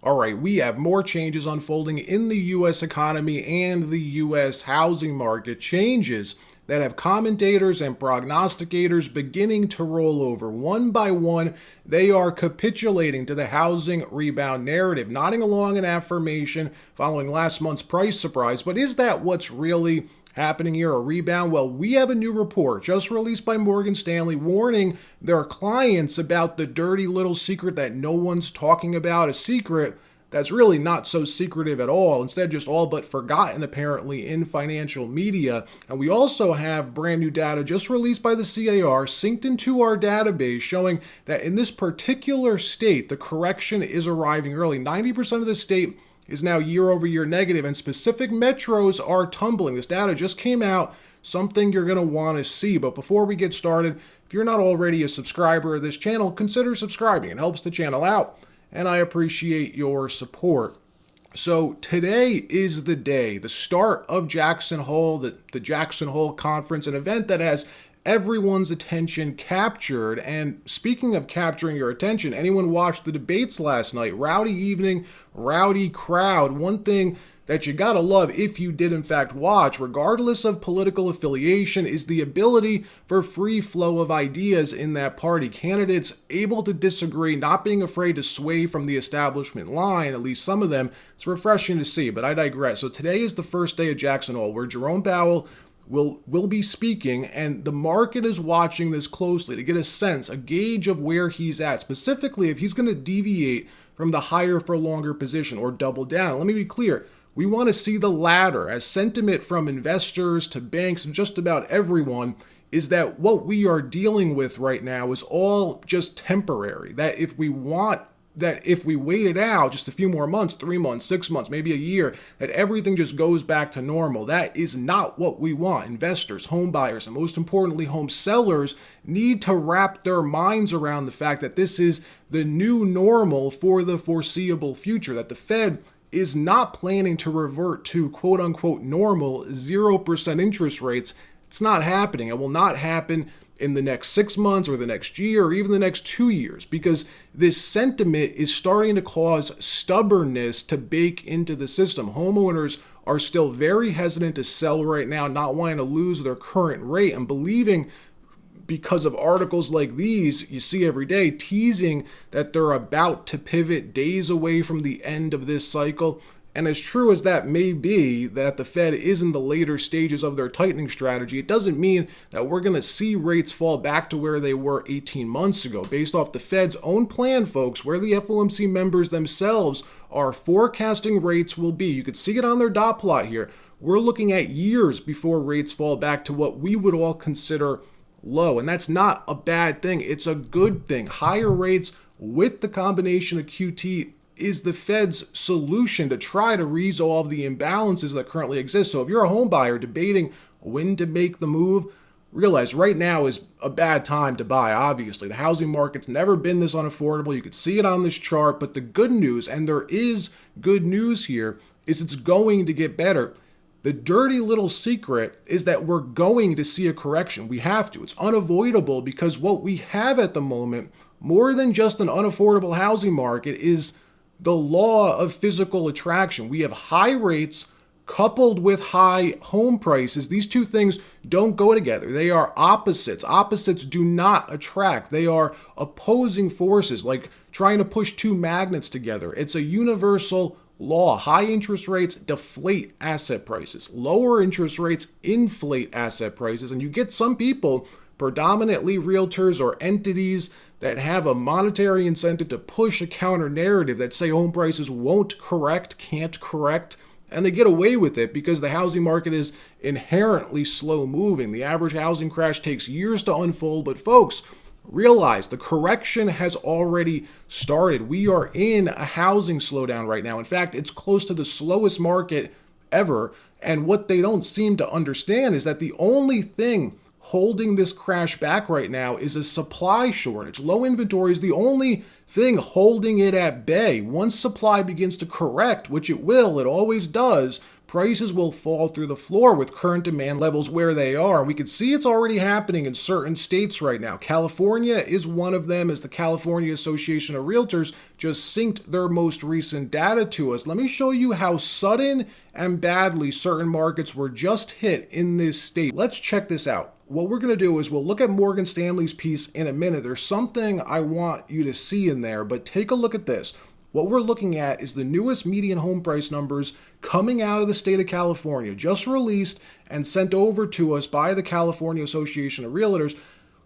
All right, we have more changes unfolding in the U.S. economy and the U.S. housing market. Changes that have commentators and prognosticators beginning to roll over. One by one, they are capitulating to the housing rebound narrative, nodding along an affirmation following last month's price surprise. But is that what's really happening here, a rebound? Well, we have a new report just released by Morgan Stanley warning their clients about the dirty little secret that no one's talking about, a secret that's really not so secretive at all, instead just all but forgotten apparently in financial media. And we also have brand new data just released by the CAR synced into our database showing that in this particular state, the correction is arriving early. 90% of the state is now year over year negative, and specific metros are tumbling. This data just came out, something you're going to want to see. But before we get started, if you're not already a subscriber of this channel, consider subscribing. It helps the channel out, and I appreciate your support. So today is the day, the start of Jackson Hole, the Jackson Hole Conference, an event that has everyone's attention captured. And speaking of capturing your attention, anyone watched the debates last night? Rowdy evening, rowdy crowd. One thing that you gotta love if you did in fact watch, regardless of political affiliation, is the ability for free flow of ideas in that party. Candidates able to disagree, not being afraid to sway from the establishment line, at least some of them. It's refreshing to see, but I digress. So today is the first day of Jackson Hole, where Jerome Powell will be speaking, and the market is watching this closely to get a sense, a gauge of where he's at, specifically if he's going to deviate from the higher for longer position or double down. Let me be clear. We want to see the latter, as sentiment from investors to banks and just about everyone is that what we are dealing with right now is all just temporary. That if we wait it out just a few more months, 3 months, 6 months, maybe a year, that everything just goes back to normal. That is not what we want. Investors, home buyers, and most importantly, home sellers need to wrap their minds around the fact that this is the new normal for the foreseeable future, that the Fed is not planning to revert to quote unquote normal 0% interest rates. It's not happening. It will not happen in the next 6 months or the next year or even the next 2 years, because this sentiment is starting to cause stubbornness to bake into the system. Homeowners are still very hesitant to sell right now, not wanting to lose their current rate and believing, because of articles like these you see every day, teasing that they're about to pivot days away from the end of this cycle. And as true as that may be, that the Fed is in the later stages of their tightening strategy, it doesn't mean that we're going to see rates fall back to where they were 18 months ago. Based off the Fed's own plan, folks, where the FOMC members themselves are forecasting rates will be, you could see it on their dot plot here, we're looking at years before rates fall back to what we would all consider low. And that's not a bad thing. It's a good thing. Higher rates with the combination of QT is the Fed's solution to try to resolve the imbalances that currently exist. So if you're a home buyer debating when to make the move, realize right now is a bad time to buy. Obviously, the housing market's never been this unaffordable. You could see it on this chart, but the good news, and there is good news here, is it's going to get better. The dirty little secret is that we're going to see a correction. We have to. It's unavoidable, because what we have at the moment, more than just an unaffordable housing market, is the law of physical attraction. We have high rates coupled with high home prices. These two things don't go together. They are opposites. Opposites do not attract. They are opposing forces, like trying to push two magnets together. It's a universal law. High interest rates deflate asset prices. Lower interest rates inflate asset prices. And you get some people, predominantly realtors or entities, that have a monetary incentive to push a counter narrative that say home prices won't correct, can't correct. And they get away with it because the housing market is inherently slow moving. The average housing crash takes years to unfold. But folks, realize the correction has already started. We are in a housing slowdown right now. In fact, it's close to the slowest market ever. And what they don't seem to understand is that the only thing holding this crash back right now is a supply shortage. Low inventory is the only thing holding it at bay. Once supply begins to correct, which it will, it always does, prices will fall through the floor with current demand levels where they are. We can see it's already happening in certain states right now. California is one of them, as the California Association of Realtors just synced their most recent data to us. Let me show you how sudden and badly certain markets were just hit in this state. Let's check this out. What we're going to do is we'll look at Morgan Stanley's piece in a minute. There's something I want you to see in there, but take a look at this. What we're looking at is the newest median home price numbers coming out of the state of California, just released and sent over to us by the California Association of Realtors,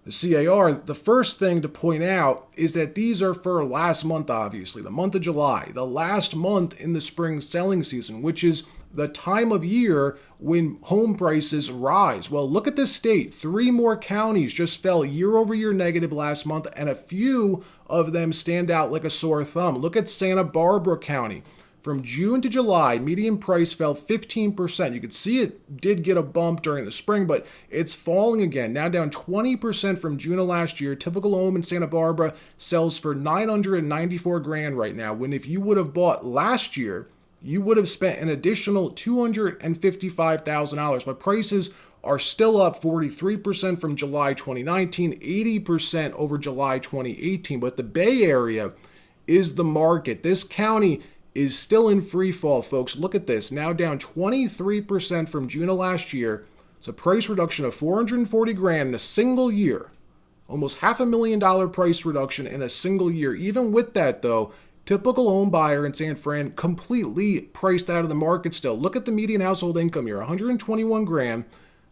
the CAR. The first thing to point out is that these are for last month, obviously, the month of July, the last month in the spring selling season, which is the time of year when home prices rise. Well, look at this state. 3 more counties just fell year over year negative last month, and a few of them stand out like a sore thumb. Look at Santa Barbara County. From June to July, median price fell 15%. You could see it did get a bump during the spring, but it's falling again. Now down 20% from June of last year. Typical home in Santa Barbara sells for $994,000 right now, when if you would have bought last year, you would have spent an additional $255,000. But prices are still up 43% from July 2019, 80% over July 2018. But the Bay Area is the market. This county is still in free fall, folks. Look at this. Now down 23% from June of last year. It's a price reduction of $440,000 in a single year. Almost $500,000 price reduction in a single year. Even with that, though, typical home buyer in San Fran completely priced out of the market still. Look at the median household income here, $121,000,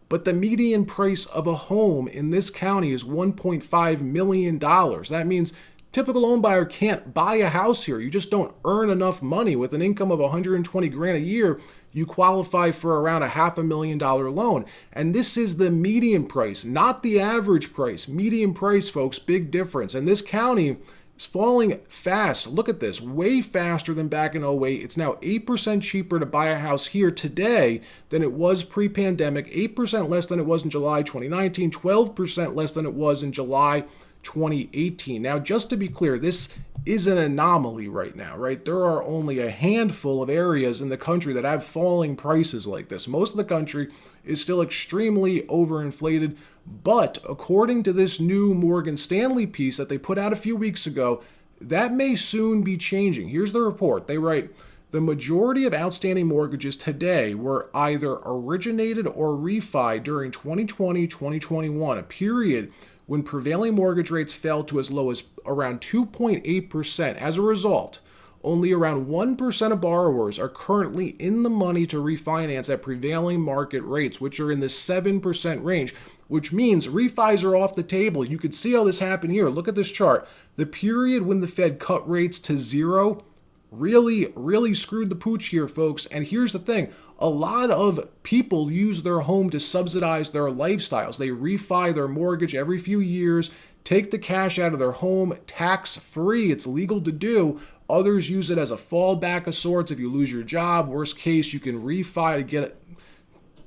but the median price of a home in this county is $1.5 million. That means typical home buyer can't buy a house here. You just don't earn enough money. With an income of $120,000 a year, you qualify for around a $500,000 loan. And this is the median price, not the average price. Median price, folks, big difference. And this county is falling fast. Look at this, way faster than back in 08. It's now 8% cheaper to buy a house here today than it was pre-pandemic, 8% less than it was in July 2019, 12% less than it was in July 2018. Now, just to be clear, this is an anomaly right now, right? There are only a handful of areas in the country that have falling prices like this. Most of the country is still extremely overinflated. But according to this new Morgan Stanley piece that they put out a few weeks ago, that may soon be changing. Here's the report. They write, the majority of outstanding mortgages today were either originated or refi during 2020-2021, a period when prevailing mortgage rates fell to as low as around 2.8%. As a result, only around 1% of borrowers are currently in the money to refinance at prevailing market rates, which are in the 7% range, which means refis are off the table. You could see how this happened here. Look at this chart. The period when the Fed cut rates to zero really screwed the pooch here, folks. And here's the thing. A lot of people use their home to subsidize their lifestyles. They refi their mortgage every few years, take the cash out of their home tax-free. It's legal to do. Others use it as a fallback of sorts. If you lose your job, worst case, you can refi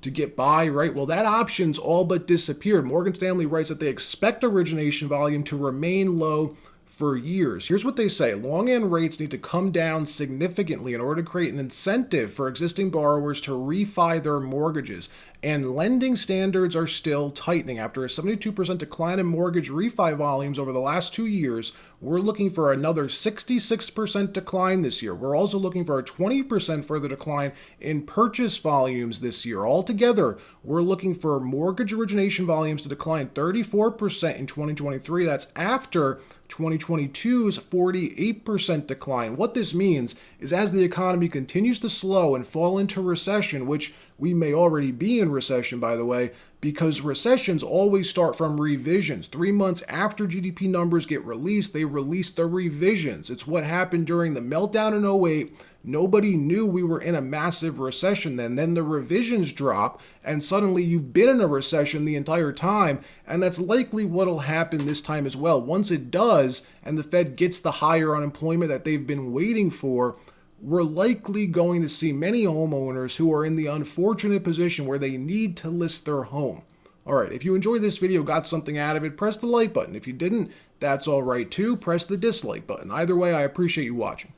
to get by, right? Well, that option's all but disappeared. Morgan Stanley writes that they expect origination volume to remain low for years. Here's what they say. Long-end rates need to come down significantly in order to create an incentive for existing borrowers to refi their mortgages. And lending standards are still tightening. After a 72% decline in mortgage refi volumes over the last 2 years, we're looking for another 66% decline this year. We're also looking for a 20% further decline in purchase volumes this year. Altogether, we're looking for mortgage origination volumes to decline 34% in 2023. That's after 2022's 48% decline. What this means is as the economy continues to slow and fall into recession, which we may already be in recession, by the way, because recessions always start from revisions. 3 months after GDP numbers get released, they release the revisions. It's what happened during the meltdown in 08. Nobody knew we were in a massive recession then. Then the revisions drop, and suddenly you've been in a recession the entire time, and that's likely what'll happen this time as well. Once it does, and the Fed gets the higher unemployment that they've been waiting for, we're likely going to see many homeowners who are in the unfortunate position where they need to list their home. All right, if you enjoyed this video, got something out of it, press the like button. If you didn't, that's all right too. Press the dislike button. Either way, I appreciate you watching.